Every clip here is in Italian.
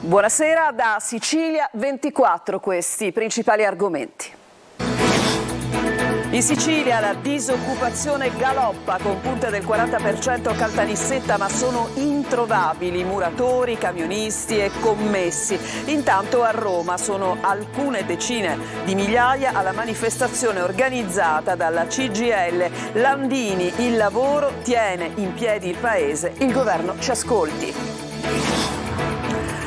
Buonasera da Sicilia 24, questi i principali argomenti. In Sicilia la disoccupazione galoppa con punte del 40% a Caltanissetta, ma sono introvabili muratori, camionisti e commessi. Intanto a Roma sono alcune decine di migliaia alla manifestazione organizzata dalla CGIL. Landini, il lavoro tiene in piedi il paese, il governo ci ascolti.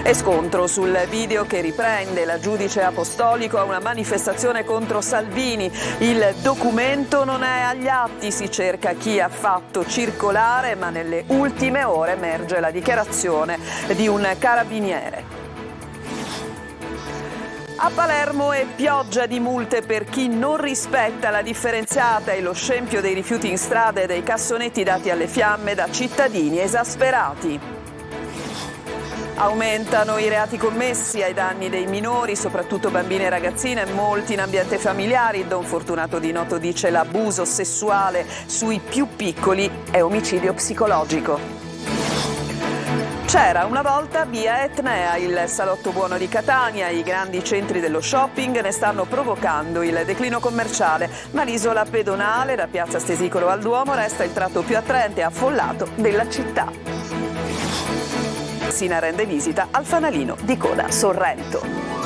E scontro sul video che riprende la giudice Apostolico a una manifestazione contro Salvini. Il documento non è agli atti, si cerca chi ha fatto circolare, ma nelle ultime ore emerge la dichiarazione di un carabiniere. A Palermo è pioggia di multe per chi non rispetta la differenziata e lo scempio dei rifiuti in strada e dei cassonetti dati alle fiamme da cittadini esasperati. Aumentano i reati commessi ai danni dei minori, soprattutto bambine e ragazzine, molti in ambiente familiare. Don Fortunato Di Noto dice l'abuso sessuale sui più piccoli è omicidio psicologico. C'era una volta via Etnea, il salotto buono di Catania, i grandi centri dello shopping ne stanno provocando il declino commerciale, ma l'isola pedonale da piazza Stesicolo al Duomo resta il tratto più attraente e affollato della città. Sina rende visita al fanalino di coda Sorrento.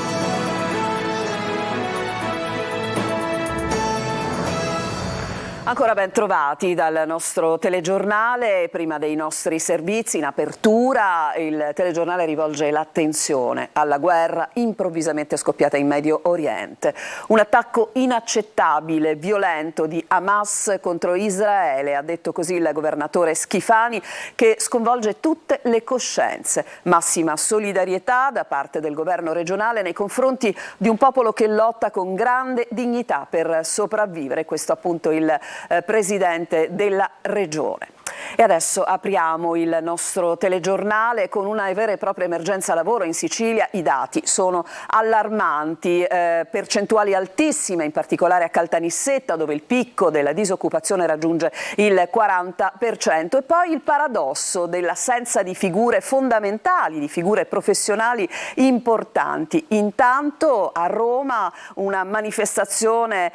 Ancora ben trovati dal nostro telegiornale. Prima dei nostri servizi, in apertura, il telegiornale rivolge l'attenzione alla guerra improvvisamente scoppiata in Medio Oriente. Un attacco inaccettabile, violento di Hamas contro Israele, ha detto così il governatore Schifani, che sconvolge tutte le coscienze. Massima solidarietà da parte del governo regionale nei confronti di un popolo che lotta con grande dignità per sopravvivere. Questo appunto il presidente della regione. E adesso apriamo il nostro telegiornale con una vera e propria emergenza lavoro in Sicilia. I dati sono allarmanti, percentuali altissime, in particolare a Caltanissetta, dove il picco della disoccupazione raggiunge il 40%. E poi il paradosso dell'assenza di figure fondamentali, di figure professionali importanti. Intanto a Roma una manifestazione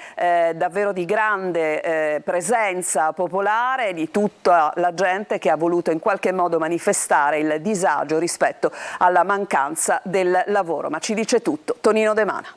davvero di grande presenza popolare di tutta la gente che ha voluto in qualche modo manifestare il disagio rispetto alla mancanza del lavoro. Ma ci dice tutto Tonino De Mana.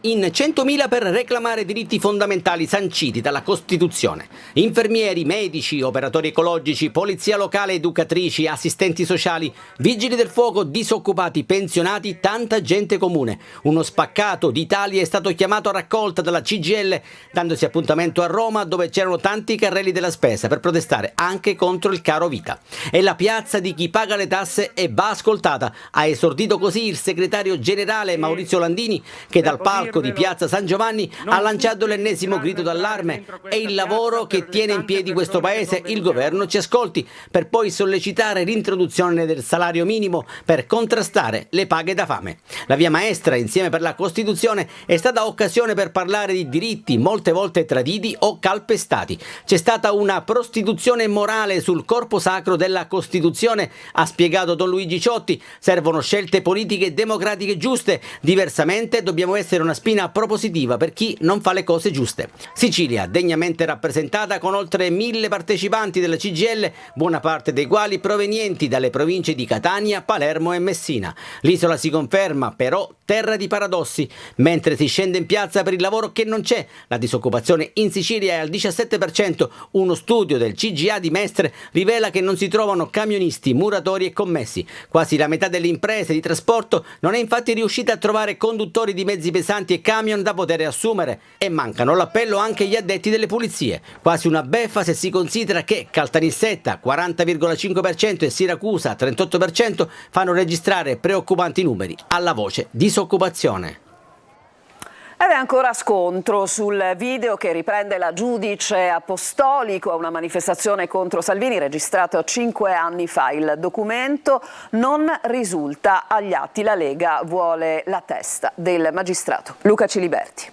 In 100.000 per reclamare diritti fondamentali sanciti dalla Costituzione. Infermieri, medici, operatori ecologici, polizia locale, educatrici, assistenti sociali, vigili del fuoco, disoccupati, pensionati, tanta gente comune. Uno spaccato d'Italia è stato chiamato a raccolta dalla CGIL, dandosi appuntamento a Roma, dove c'erano tanti carrelli della spesa per protestare anche contro il caro vita. È la piazza di chi paga le tasse e va ascoltata. Ha esordito così il segretario generale Maurizio Landini, che dal palco di piazza San Giovanni ha lanciato l'ennesimo grido d'allarme. È il lavoro che tiene in piedi questo paese, il governo ci ascolti, per poi sollecitare l'introduzione del salario minimo per contrastare le paghe da fame. La via maestra, insieme per la Costituzione, è stata occasione per parlare di diritti molte volte traditi o calpestati. C'è stata una prostituzione morale sul corpo sacro della Costituzione, ha spiegato Don Luigi Ciotti. Servono scelte politiche democratiche giuste, diversamente dobbiamo essere una spina propositiva per chi non fa le cose giuste. Sicilia, degnamente rappresentata con oltre 1000 partecipanti della CGIL, buona parte dei quali provenienti dalle province di Catania, Palermo e Messina. L'isola si conferma però terra di paradossi, mentre si scende in piazza per il lavoro che non c'è. La disoccupazione in Sicilia è al 17%. Uno studio del CGA di Mestre rivela che non si trovano camionisti, muratori e commessi. Quasi la metà delle imprese di trasporto non è infatti riuscita a trovare conduttori di mezzi pesanti e camion da poter assumere, e mancano all'appello anche gli addetti delle pulizie. Quasi una beffa se si considera che Caltanissetta 40,5% e Siracusa 38% fanno registrare preoccupanti numeri alla voce disoccupazione. Ed è ancora scontro sul video che riprende la giudice Apostolico a una manifestazione contro Salvini registrato 5 anni fa. Il documento non risulta agli atti. La Lega vuole la testa del magistrato Luca Ciliberti.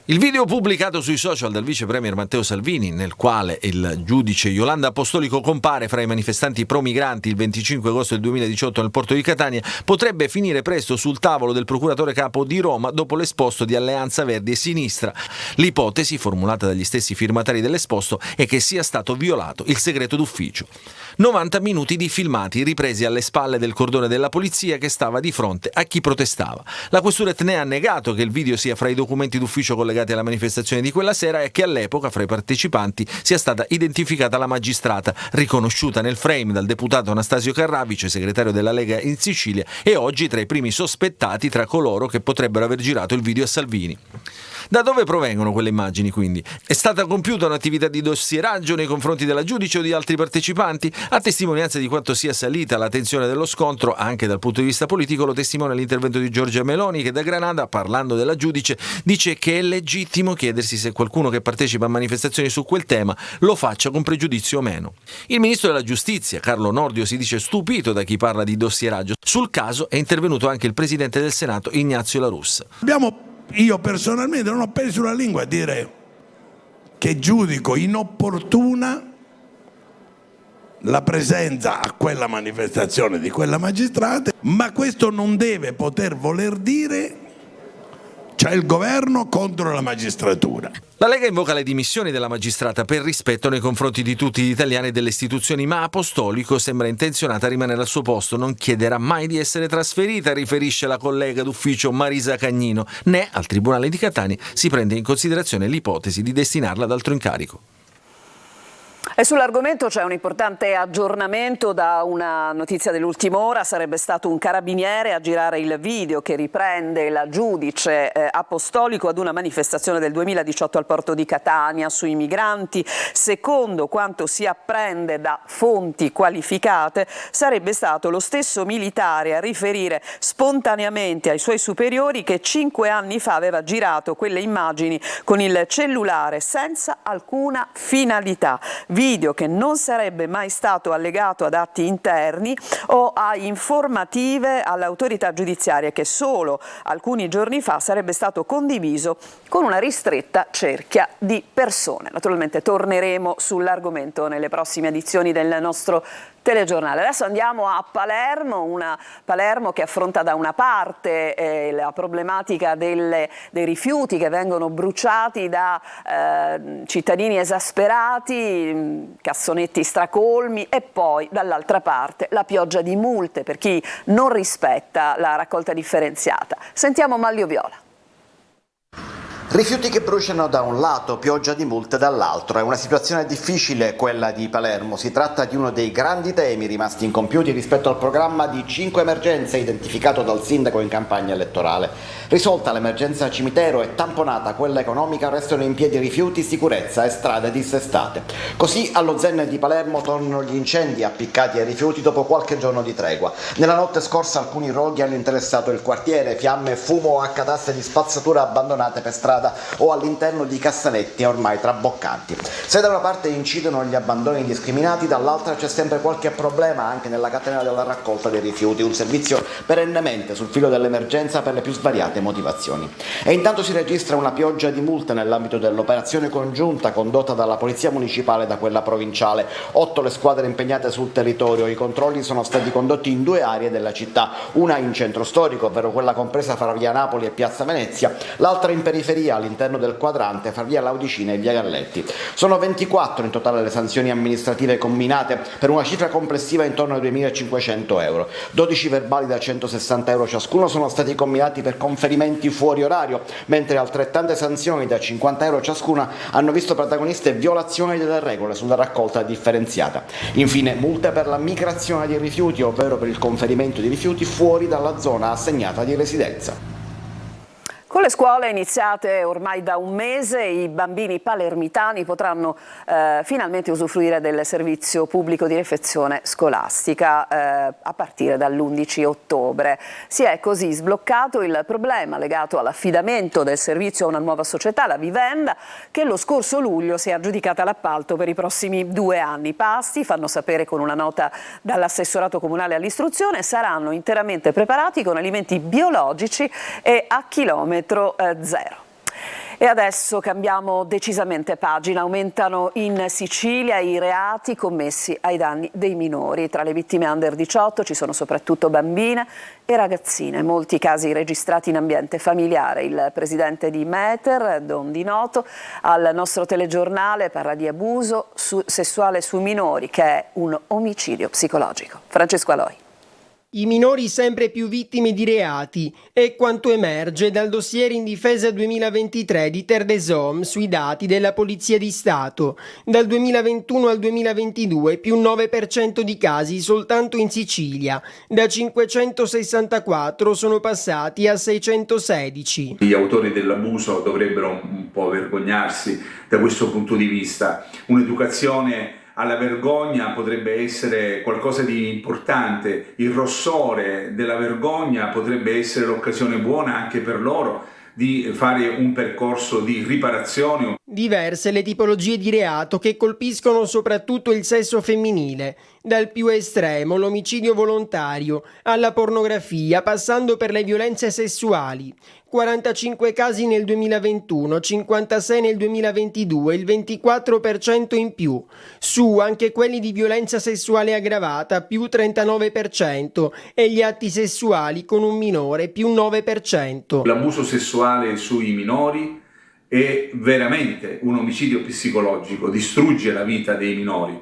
Il video pubblicato sui social dal vice premier Matteo Salvini, nel quale il giudice Iolanda Apostolico compare fra i manifestanti pro-migranti il 25 agosto del 2018 nel porto di Catania, potrebbe finire presto sul tavolo del procuratore capo di Roma dopo l'esposto di Alleanza Verdi e Sinistra. L'ipotesi, formulata dagli stessi firmatari dell'esposto, è che sia stato violato il segreto d'ufficio. 90 minuti di filmati ripresi alle spalle del cordone della polizia che stava di fronte a chi protestava. La questura etnea ha negato che il video sia fra i documenti d'ufficio collegati alla manifestazione di quella sera e che all'epoca fra i partecipanti sia stata identificata la magistrata, riconosciuta nel frame dal deputato Anastasio Carrà, vice segretario della Lega in Sicilia, e oggi tra i primi sospettati tra coloro che potrebbero aver girato il video a Salvini. Da dove provengono quelle immagini, quindi? È stata compiuta un'attività di dossieraggio nei confronti della giudice o di altri partecipanti? A testimonianza di quanto sia salita la tensione dello scontro, anche dal punto di vista politico, lo testimonia l'intervento di Giorgia Meloni, che da Granada, parlando della giudice, dice che è legittimo chiedersi se qualcuno che partecipa a manifestazioni su quel tema lo faccia con pregiudizio o meno. Il ministro della Giustizia, Carlo Nordio, si dice stupito da chi parla di dossieraggio. Sul caso è intervenuto anche il presidente del Senato, Ignazio La Russa. Io personalmente non ho peso la lingua a dire che giudico inopportuna la presenza a quella manifestazione di quella magistrata, ma questo non deve poter voler dire c'è il governo contro la magistratura. La Lega invoca le dimissioni della magistrata per rispetto nei confronti di tutti gli italiani e delle istituzioni, ma Apostolico sembra intenzionata a rimanere al suo posto, non chiederà mai di essere trasferita, riferisce la collega d'ufficio Marisa Cagnino, né al Tribunale di Catania si prende in considerazione l'ipotesi di destinarla ad altro incarico. E sull'argomento c'è un importante aggiornamento da una notizia dell'ultima ora. Sarebbe stato un carabiniere a girare il video che riprende la giudice Apostolico ad una manifestazione del 2018 al porto di Catania sui migranti. Secondo quanto si apprende da fonti qualificate, sarebbe stato lo stesso militare a riferire spontaneamente ai suoi superiori che 5 anni fa aveva girato quelle immagini con il cellulare senza alcuna finalità. Video che non sarebbe mai stato allegato ad atti interni o a informative all'autorità giudiziaria, che solo alcuni giorni fa sarebbe stato condiviso con una ristretta cerchia di persone. Naturalmente torneremo sull'argomento nelle prossime edizioni del nostro telegiornale. Adesso andiamo a Palermo, una Palermo che affronta da una parte la problematica dei rifiuti che vengono bruciati da cittadini esasperati, cassonetti stracolmi, e poi dall'altra parte la pioggia di multe per chi non rispetta la raccolta differenziata. Sentiamo Manlio Viola. Rifiuti che bruciano da un lato, pioggia di multe dall'altro. È una situazione difficile quella di Palermo. Si tratta di uno dei grandi temi rimasti incompiuti rispetto al programma di 5 emergenze identificato dal sindaco in campagna elettorale. Risolta l'emergenza cimitero e tamponata quella economica, restano in piedi rifiuti, sicurezza e strade dissestate. Così allo Zen di Palermo tornano gli incendi appiccati ai rifiuti dopo qualche giorno di tregua. Nella notte scorsa alcuni roghi hanno interessato il quartiere, fiamme e fumo a catasse di spazzatura abbandonate per strada o all'interno di cassanetti ormai traboccanti. Se da una parte incidono gli abbandoni indiscriminati, dall'altra c'è sempre qualche problema anche nella catena della raccolta dei rifiuti, un servizio perennemente sul filo dell'emergenza per le più svariate motivazioni. E intanto si registra una pioggia di multe nell'ambito dell'operazione congiunta condotta dalla Polizia Municipale e da quella provinciale. 8 le squadre impegnate sul territorio. I controlli sono stati condotti in 2 aree della città, una in centro storico, ovvero quella compresa fra via Napoli e piazza Venezia, l'altra in periferia all'interno del quadrante fra via Laudicina e via Galletti. Sono 24 in totale le sanzioni amministrative combinate per una cifra complessiva intorno ai 2.500 euro. 12 verbali da 160 euro ciascuno sono stati combinati per conferimenti fuori orario, mentre altrettante sanzioni da 50 euro ciascuna hanno visto protagoniste violazioni delle regole sulla raccolta differenziata. Infine multe per la migrazione di rifiuti, ovvero per il conferimento di rifiuti fuori dalla zona assegnata di residenza. Con le scuole iniziate ormai da un mese, i bambini palermitani potranno finalmente usufruire del servizio pubblico di refezione scolastica a partire dall'11 ottobre. Si è così sbloccato il problema legato all'affidamento del servizio a una nuova società, la Vivenda, che lo scorso luglio si è aggiudicata l'appalto per i prossimi 2 anni. I pasti, fanno sapere con una nota dall'assessorato comunale all'istruzione, saranno interamente preparati con alimenti biologici e a chilometro zero. E adesso cambiamo decisamente pagina. Aumentano in Sicilia i reati commessi ai danni dei minori. Tra le vittime under 18 ci sono soprattutto bambine e ragazzine, molti casi registrati in ambiente familiare. Il presidente di Meter, Don Di Noto, al nostro telegiornale parla di abuso sessuale sui minori, che è un omicidio psicologico. Francesco Aloi. I minori sempre più vittime di reati è quanto emerge dal dossier in difesa 2023 di Terre des Hommes sui dati della Polizia di Stato. Dal 2021 al 2022 più 9% di casi soltanto in Sicilia. Da 564 sono passati a 616. Gli autori dell'abuso dovrebbero un po' vergognarsi da questo punto di vista. Un'educazione alla vergogna potrebbe essere qualcosa di importante, il rossore della vergogna potrebbe essere l'occasione buona anche per loro di fare un percorso di riparazione. Diverse le tipologie di reato che colpiscono soprattutto il sesso femminile, dal più estremo l'omicidio volontario alla pornografia, passando per le violenze sessuali. 45 casi nel 2021, 56 nel 2022, il 24% in più. Su anche quelli di violenza sessuale aggravata, più 39%, e gli atti sessuali con un minore, più 9%. L'abuso sessuale sui minori è veramente un omicidio psicologico, distrugge la vita dei minori,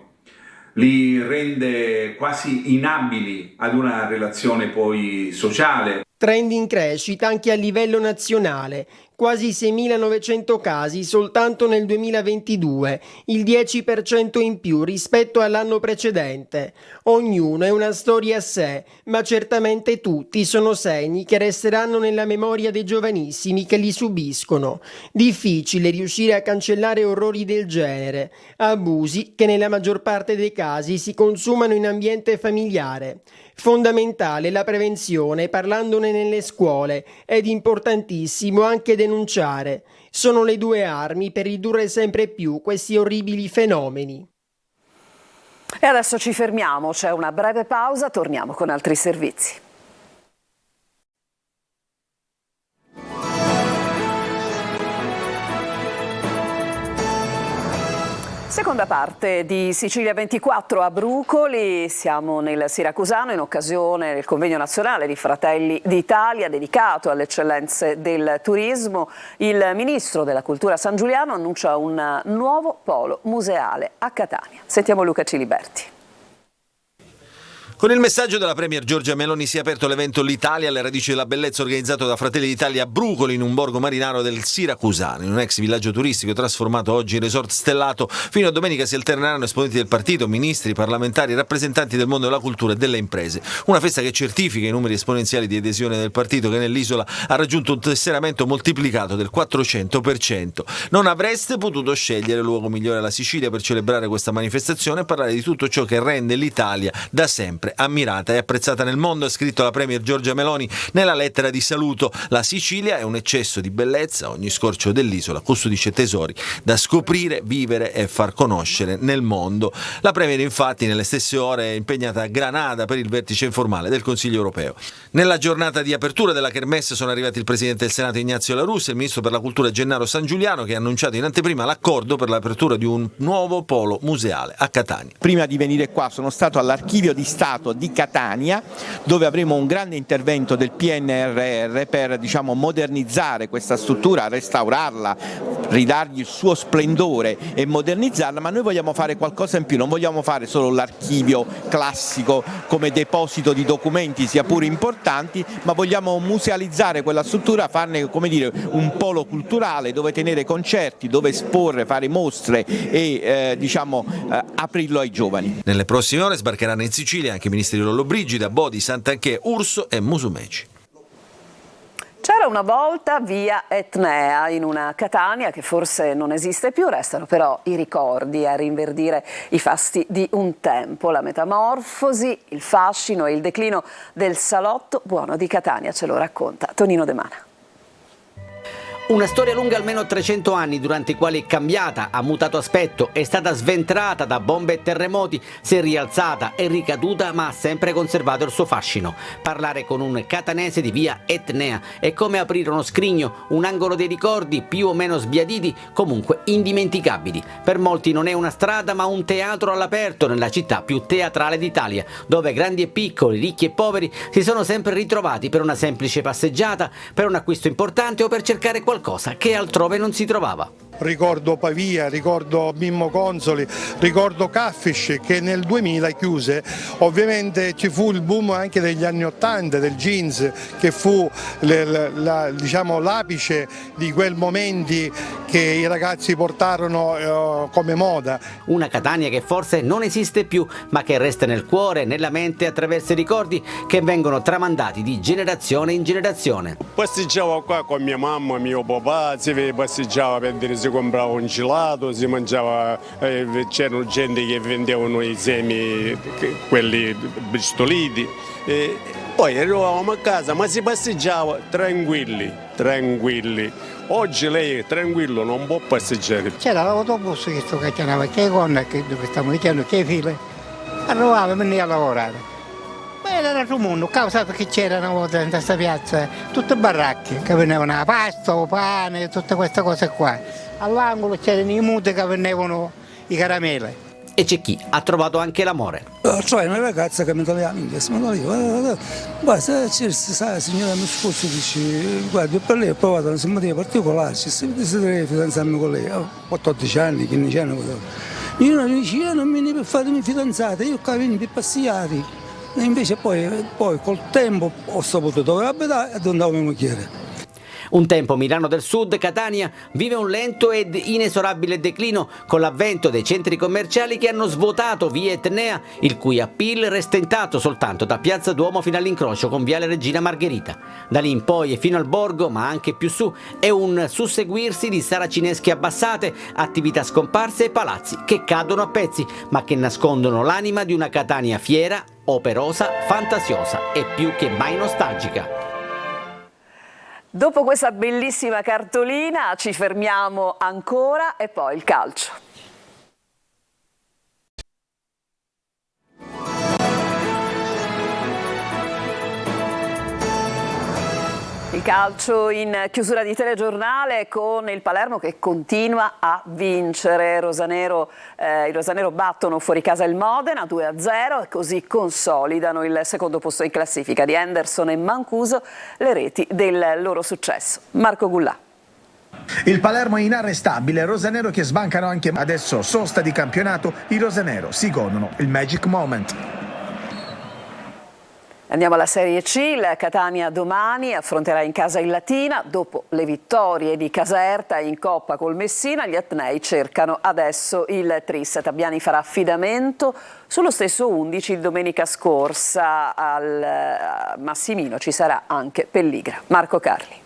li rende quasi inabili ad una relazione poi sociale. Trend in crescita anche a livello nazionale, quasi 6.900 casi soltanto nel 2022, il 10% in più rispetto all'anno precedente. Ognuno è una storia a sé, ma certamente tutti sono segni che resteranno nella memoria dei giovanissimi che li subiscono. Difficile riuscire a cancellare orrori del genere, abusi che nella maggior parte dei casi si consumano in ambiente familiare. Fondamentale la prevenzione, parlandone nelle scuole, ed importantissimo anche denunciare. Sono le due armi per ridurre sempre più questi orribili fenomeni. E adesso ci fermiamo, c'è una breve pausa, torniamo con altri servizi. Seconda parte di Sicilia 24 a Brucoli, siamo nel Siracusano in occasione del convegno nazionale di Fratelli d'Italia dedicato alle eccellenze del turismo. Il ministro della Cultura San Giuliano annuncia un nuovo polo museale a Catania. Sentiamo Luca Ciliberti. Con il messaggio della Premier Giorgia Meloni si è aperto l'evento L'Italia alle radici della bellezza, organizzato da Fratelli d'Italia a Brucoli, in un borgo marinaro del Siracusano, in un ex villaggio turistico trasformato oggi in resort stellato. Fino a domenica si alterneranno esponenti del partito, ministri, parlamentari, rappresentanti del mondo della cultura e delle imprese. Una festa che certifica i numeri esponenziali di adesione del partito, che nell'isola ha raggiunto un tesseramento moltiplicato del 400%. Non avreste potuto scegliere luogo migliore alla Sicilia per celebrare questa manifestazione e parlare di tutto ciò che rende l'Italia da sempre ammirata e apprezzata nel mondo, ha scritto la Premier Giorgia Meloni nella lettera di saluto. La Sicilia è un eccesso di bellezza, ogni scorcio dell'isola custodisce tesori da scoprire, vivere e far conoscere nel mondo. La Premier infatti nelle stesse ore è impegnata a Granada per il vertice informale del Consiglio europeo. Nella giornata di apertura della Kermesse sono arrivati il Presidente del Senato Ignazio La Russa e il Ministro per la Cultura Gennaro San Giuliano, che ha annunciato in anteprima l'accordo per l'apertura di un nuovo polo museale a Catania. Prima di venire qua sono stato all'Archivio di Stato di Catania, dove avremo un grande intervento del PNRR per modernizzare questa struttura, restaurarla, ridargli il suo splendore e modernizzarla, ma noi vogliamo fare qualcosa in più, non vogliamo fare solo l'archivio classico come deposito di documenti, sia pure importanti, ma vogliamo musealizzare quella struttura, farne un polo culturale dove tenere concerti, dove esporre, fare mostre e aprirlo ai giovani. Nelle prossime ore sbarcheranno in Sicilia anche i ministri Lollobrigida, Bodi, Santanchè, Urso e Musumeci. C'era una volta via Etnea in una Catania che forse non esiste più, restano però i ricordi a rinverdire i fasti di un tempo, la metamorfosi, il fascino e il declino del salotto buono di Catania, ce lo racconta Tonino De Mana. Una storia lunga almeno 300 anni, durante i quali è cambiata, ha mutato aspetto, è stata sventrata da bombe e terremoti, si è rialzata, è ricaduta, ma ha sempre conservato il suo fascino. Parlare con un catanese di via Etnea è come aprire uno scrigno, un angolo dei ricordi più o meno sbiaditi, comunque indimenticabili. Per molti non è una strada ma un teatro all'aperto nella città più teatrale d'Italia, dove grandi e piccoli, ricchi e poveri si sono sempre ritrovati per una semplice passeggiata, per un acquisto importante o per cercare qualcosa che altrove non si trovava. Ricordo Pavia, ricordo Mimmo Consoli, ricordo Caffish che nel 2000 chiuse. Ovviamente ci fu il boom anche degli anni 80 del jeans, che fu l'apice di quel momenti che i ragazzi portarono come moda. Una Catania che forse non esiste più, ma che resta nel cuore, nella mente, attraverso i ricordi che vengono tramandati di generazione in generazione. Passeggiavo qua con mia mamma, mio papà, si passeggiava per dire, si comprava un gelato, si mangiava, c'erano gente che vendevano i semi, quelli bristoliti. Poi arrivavamo a casa, ma si passeggiava tranquilli. Oggi lei tranquillo non può passeggiare. C'era l'autobus che scatenava, che con che stavamo dicendo che file, arrivava e veniva a lavorare. Ma era l'altro mondo, causa perché c'erano una volta in questa piazza tutte baracche che vendevano la pasta, il pane, tutte queste cose qua. All'angolo c'erano i muti che vendevano i caramelle. E c'è chi ha trovato anche l'amore. C'è una ragazza che mi toglieva l'inglese, se c'è la signora mia sposa dice, guarda, per lei ho provato una simpatia particolare, se desideri fidanzarmi con lei, ho 14 anni, 15 anni. Io non dice, io non vengo per farmi fidanzata, io qua vengo per passeggiare. E invece poi col tempo ho saputo dove abitare e dove andavo mia moglie. Un tempo Milano del Sud, Catania, vive un lento ed inesorabile declino con l'avvento dei centri commerciali che hanno svuotato via Etnea, il cui appeal resta intatto soltanto da Piazza Duomo fino all'incrocio con Viale Regina Margherita. Da lì in poi e fino al borgo, ma anche più su, è un susseguirsi di saracinesche abbassate, attività scomparse e palazzi che cadono a pezzi, ma che nascondono l'anima di una Catania fiera, operosa, fantasiosa e più che mai nostalgica. Dopo questa bellissima cartolina ci fermiamo ancora e poi il calcio. Il calcio in chiusura di telegiornale con il Palermo che continua a vincere. I rosanero battono fuori casa il Modena 2-0 e così consolidano il secondo posto in classifica di Henderson e Mancuso, le reti del loro successo. Marco Gullà. Il Palermo è inarrestabile, rosanero che sbancano anche adesso, sosta di campionato, i rosanero si godono il Magic Moment. Andiamo alla Serie C, il Catania domani affronterà in casa il Latina. Dopo le vittorie di Caserta in Coppa col Messina, gli atnei cercano adesso il tris. Tabiani farà affidamento sullo stesso 11 domenica scorsa. Al Massimino ci sarà anche Pelligra. Marco Carli.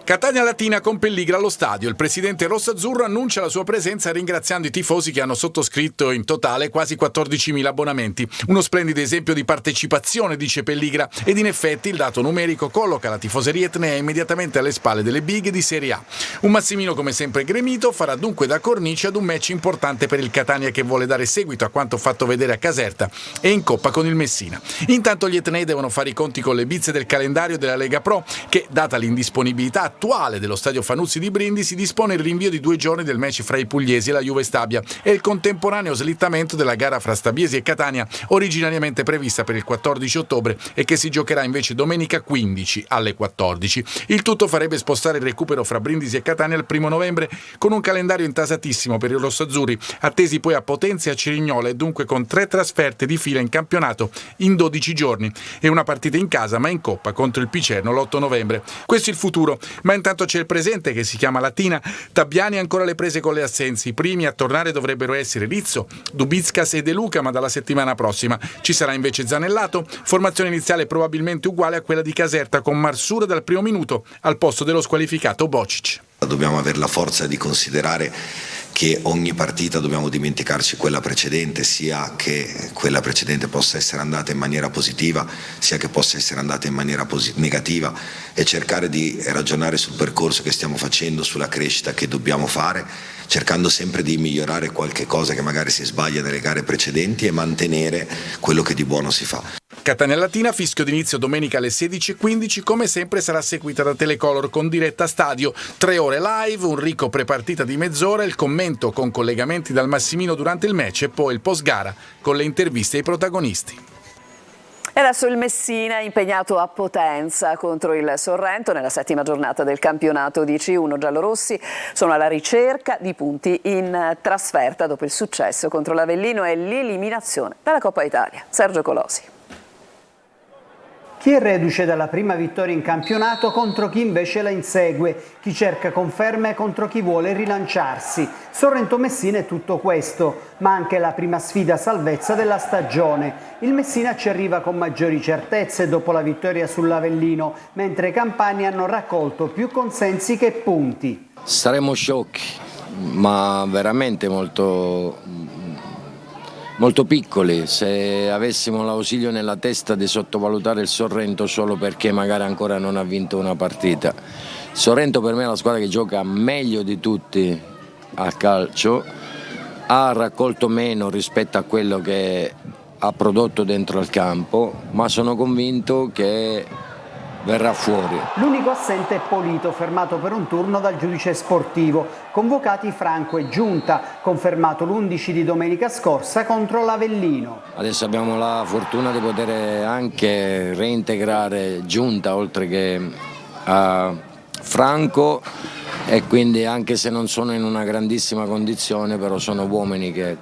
Catania Latina con Pelligra allo stadio. Il presidente rossazzurro annuncia la sua presenza ringraziando i tifosi che hanno sottoscritto in totale quasi 14.000 abbonamenti. Uno splendido esempio di partecipazione, dice Pelligra, ed in effetti il dato numerico colloca la tifoseria etnea immediatamente alle spalle delle big di Serie A. Un Massimino come sempre gremito farà dunque da cornice ad un match importante per il Catania che vuole dare seguito a quanto fatto vedere a Caserta e in Coppa con il Messina. Intanto gli etnei devono fare i conti con le bizze del calendario della Lega Pro che, data l'indisponibilità attuale dello stadio Fanuzzi di Brindisi, dispone il rinvio di 2 giorni del match fra i pugliesi e la Juve Stabia e il contemporaneo slittamento della gara fra Stabiesi e Catania, originariamente prevista per il 14 ottobre e che si giocherà invece domenica 15 alle 14. Il tutto farebbe spostare il recupero fra Brindisi e Catania al 1 novembre con un calendario intasatissimo per i rossazzurri, attesi poi a Potenza e a Cerignola e dunque con 3 trasferte di fila in campionato in 12 giorni e una partita in casa ma in Coppa contro il Picerno l'8 novembre. Questo è il futuro, ma intanto c'è il presente che si chiama Latina. Tabiani ancora le prese con le assenze. I primi a tornare dovrebbero essere Rizzo, Dubizcas e De Luca, ma dalla settimana prossima ci sarà invece Zanellato, formazione iniziale probabilmente uguale a quella di Caserta con Marsura dal primo minuto al posto dello squalificato Bocic. Dobbiamo avere la forza di considerare che ogni partita dobbiamo dimenticarci quella precedente, sia che quella precedente possa essere andata in maniera positiva, sia che possa essere andata in maniera negativa, e cercare di ragionare sul percorso che stiamo facendo, sulla crescita che dobbiamo fare, cercando sempre di migliorare qualche cosa che magari si sbaglia nelle gare precedenti e mantenere quello che di buono si fa. Catania Latina, fischio d'inizio domenica alle 16:15, come sempre sarà seguita da Telecolor con diretta stadio, 3 ore live, un ricco prepartita di mezz'ora, il commento con collegamenti dal Massimino durante il match e poi il post gara con le interviste ai protagonisti. E adesso il Messina è impegnato a Potenza contro il Sorrento nella 7ª giornata del campionato di C1. Giallorossi sono alla ricerca di punti in trasferta dopo il successo contro l'Avellino e l'eliminazione dalla Coppa Italia. Sergio Colosi. Chi è reduce dalla prima vittoria in campionato contro chi invece la insegue, chi cerca conferme contro chi vuole rilanciarsi. Sorrento-Messina è tutto questo, ma anche la prima sfida a salvezza della stagione. Il Messina ci arriva con maggiori certezze dopo la vittoria sull'Avellino, mentre i campani hanno raccolto più consensi che punti. Saremo sciocchi, ma veramente molto piccoli. Se avessimo l'ausilio nella testa di sottovalutare il Sorrento solo perché magari ancora non ha vinto una partita. Sorrento per me è la squadra che gioca meglio di tutti a calcio, ha raccolto meno rispetto a quello che ha prodotto dentro al campo, ma sono convinto che verrà fuori. L'unico assente è Polito, fermato per un turno dal giudice sportivo. Convocati Franco e Giunta, confermato l'11 di domenica scorsa contro l'Avellino. Adesso abbiamo la fortuna di poter anche reintegrare Giunta oltre che a Franco, e quindi anche se non sono in una grandissima condizione, però sono uomini che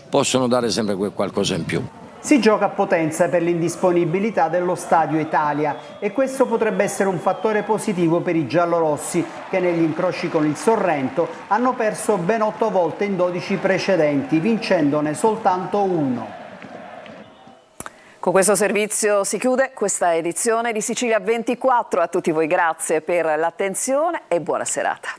possono dare sempre qualcosa in più. Si gioca a Potenza per l'indisponibilità dello Stadio Italia e questo potrebbe essere un fattore positivo per i giallorossi che negli incroci con il Sorrento hanno perso ben 8 volte in 12 precedenti, vincendone soltanto 1. Con questo servizio si chiude questa edizione di Sicilia 24. A tutti voi grazie per l'attenzione e buona serata.